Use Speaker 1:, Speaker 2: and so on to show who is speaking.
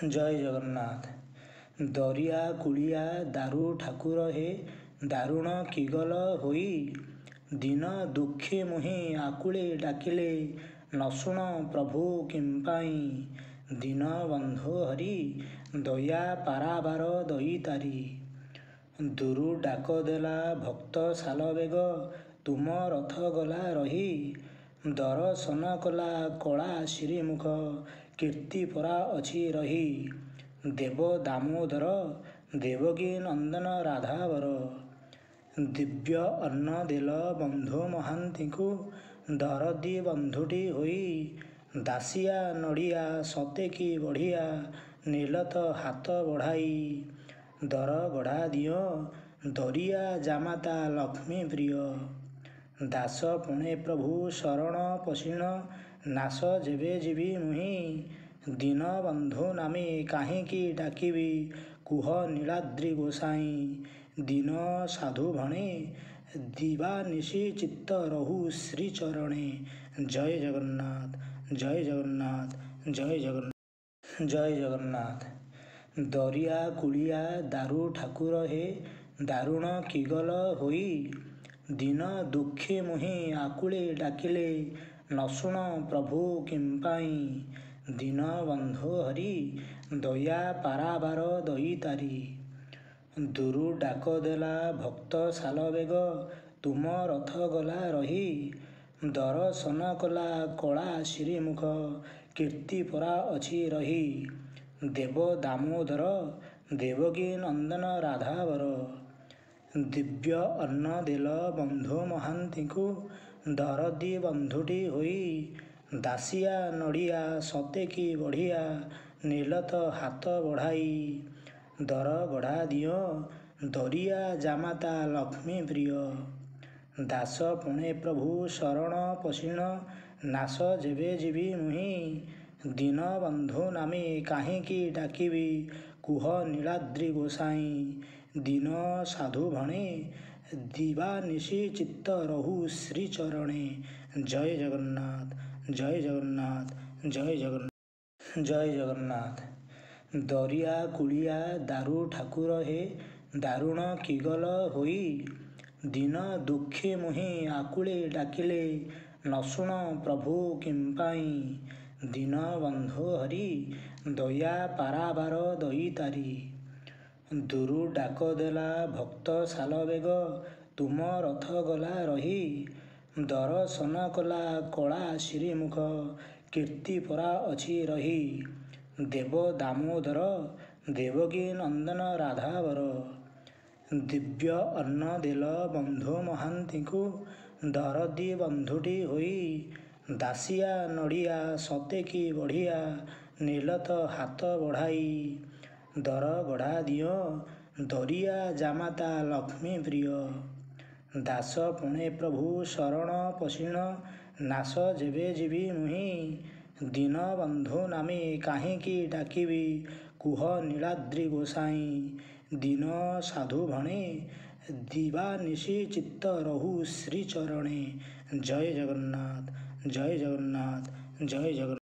Speaker 1: ଜୟ ଜଗନ୍ନାଥ। ଦରିଆ କୂଳିଆ ଦାରୁ ଠାକୁର ହେ, ଦାରୁଣ କି ଗଲ ହୋଇ। ଦିନ ଦୁଃଖେ ମୁହିଁ ଆକୁଳି ଡାକିଲେ, ନ ଶୁଣ ପ୍ରଭୁ କିମ୍ପାଇଁ। ଦୀନ ବନ୍ଧୁ ହରି, ଦୟା ପାରାବାର ଦଇତାରି। ଦୂରୁ ଡାକ ଦେଲା ଭକ୍ତ ଶାଲବେଗ, ତୁମ ରଥ ଗଲା ରହି। ଦରଶନ କଲା କଳା ଶ୍ରୀମୁଖ, କୀର୍ତ୍ତି ପରା ଅଛି ରହି। ଦେବ ଦାମୋଦର, ଦେବକୀ ନନ୍ଦନ ରାଧାବର। ଦିବ୍ୟ ଅନ୍ନ ଦେଲ ବନ୍ଧୁ ମହାନ୍ତିଙ୍କୁ, ଦରଦୀ ବନ୍ଧୁଟି ହୋଇ। ଦାସିଆ ନଡ଼ିଆ ସତେ କି ବଢ଼ିଆ, ନେଲ ତ ହାତ ବଢ଼ାଇ। ଦର ଗଢ଼ା ଦିଅ, ଦରିଆ ଜାମାତା ଲକ୍ଷ୍ମୀ ପ୍ରିୟ। ଦାସ ପୁଣେ ପ୍ରଭୁ ଶରଣ ପଶିଣ, ନାଶ ଯେବେ ଯିବି ମୁହିଁ। ଦୀନ ବନ୍ଧୁ ନାମେ କାହିଁକି ଡାକିବି, କୁହ ନୀଳାଦ୍ରି ଗୋସାଇଁ। ଦୀନ ସାଧୁ ଭଣେ, ଦିବାନିଶି ଚିତ୍ତ ରହୁ ଶ୍ରୀଚରଣେ। ଜୟ ଜଗନ୍ନାଥ, ଜୟ ଜଗନ୍ନାଥ, ଜୟ ଜଗନ୍ନାଥ। ଜୟ ଜଗନ୍ନାଥ। ଦରିଆ କୂଳିଆ ଦାରୁ ଠାକୁର ହେ, ଦାରୁଣ କି ଗଲ ହୋଇ। ଦିନ ଦୁଃଖେ ମୁହିଁ ଆକୁଳି ଡାକିଲେ, ନ ଶୁଣ ପ୍ରଭୁ କିମ୍ପାଇଁ। ଦୀନ ବନ୍ଧୁ ହରି, ଦୟା ପାରାବାର ଦଇତାରି। ଦୂରୁ ଡାକ ଦେଲା ଭକ୍ତ ଶାଲବେଗ, ତୁମ ରଥ ଗଲା ରହି। ଦରଶନ କଲା କଳା ଶ୍ରୀମୁଖ, କୀର୍ତ୍ତି ପରା ଅଛି ରହି। ଦେବ ଦାମୋଦର, ଦେବକୀ ନନ୍ଦନ ରାଧାବର। ଦିବ୍ୟ ଅନ୍ନ ଦେଲ ବନ୍ଧୁ ମହାନ୍ତିଙ୍କୁ, ଦରଦୀ ବନ୍ଧୁଟି ହୋଇ। ଦାସିଆ ନଡ଼ିଆ ସତେ କି ବଢ଼ିଆ, ନେଲ ତ ହାତ ବଢ଼ାଇ। ଦର ଗଢ଼ା ଦିଅ, ଦରିଆ ଜାମାତା ଲକ୍ଷ୍ମୀ ପ୍ରିୟ। ଦାସ ପୁଣେ ପ୍ରଭୁ ଶରଣ ପଶିଣ, ନାଶ ଯେବେ ଯିବି ମୁହିଁ। ଦୀନ ବନ୍ଧୁ ନାମେ କାହିଁକି ଡାକିବି, କୁହ ନୀଳାଦ୍ରି ଗୋସାଇଁ। ଦୀନ ସାଧୁ ଭଣେ, ଦିବାନିଶି ଚିତ୍ତ ରହୁ ଶ୍ରୀଚରଣେ। ଜୟ ଜଗନ୍ନାଥ, ଜୟ ଜଗନ୍ନାଥ, ଜୟ ଜଗନ୍ନାଥ। ଜୟ ଜଗନ୍ନାଥ। ଦରିଆ କୂଳିଆ ଦାରୁ ଠାକୁର ହେ, ଦାରୁଣ କି ଗଲ ହୋଇ। ଦିନ ଦୁଃଖେ ମୁହିଁ ଆକୁଳି ଡାକିଲେ, ନ ଶୁଣ ପ୍ରଭୁ କିମ୍ପାଇଁ। ଦୀନ ବନ୍ଧୁ ହରି, ଦୟା ପାରାବାର ଦଇତାରି। ଦୂରୁ ଡାକ ଦେଲା ଭକ୍ତ ଶାଲବେଗ, ତୁମ ରଥ ଗଲା ରହି। ଦରଶନ କଲା କଳା ଶ୍ରୀମୁଖ, କୀର୍ତ୍ତି ପରା ଅଛି ରହି। ଦେବ ଦାମୋଦର, ଦେବକୀ ନନ୍ଦନ ରାଧାବର। ଦିବ୍ୟ ଅନ୍ନ ଦେଲ ବନ୍ଧୁ ମହାନ୍ତିଙ୍କୁ, ଦରଦୀ ବନ୍ଧୁଟି ହୋଇ। ଦାସିଆ ନଡ଼ିଆ ସତେ କି ବଢ଼ିଆ, ନେଲ ତ ହାତ ବଢ଼ାଇ। ଦର ଗଢ଼ା ଦିଅ, ଦରିଆ ଜାମାତା ଲକ୍ଷ୍ମୀ ପ୍ରିୟ। ଦାସ ପୁଣେ ପ୍ରଭୁ ଶରଣ ପଶିଣ, ନାଶ ଯେବେ ଯିବି ମୁହିଁ। ଦୀନ ବନ୍ଧୁ ନାମେ କାହିଁକି ଡାକିବି, କୁହ ନୀଳାଦ୍ରି ଗୋସାଇଁ। ଦୀନ ସାଧୁ ଭଣେ, ଦିବାନିଶି ଚିତ୍ତ ରହୁ ଶ୍ରୀଚରଣେ। ଜୟ ଜଗନ୍ନାଥ, ଜୟ ଜଗନ୍ନାଥ, ଜୟ ଜଗନ୍ନାଥ।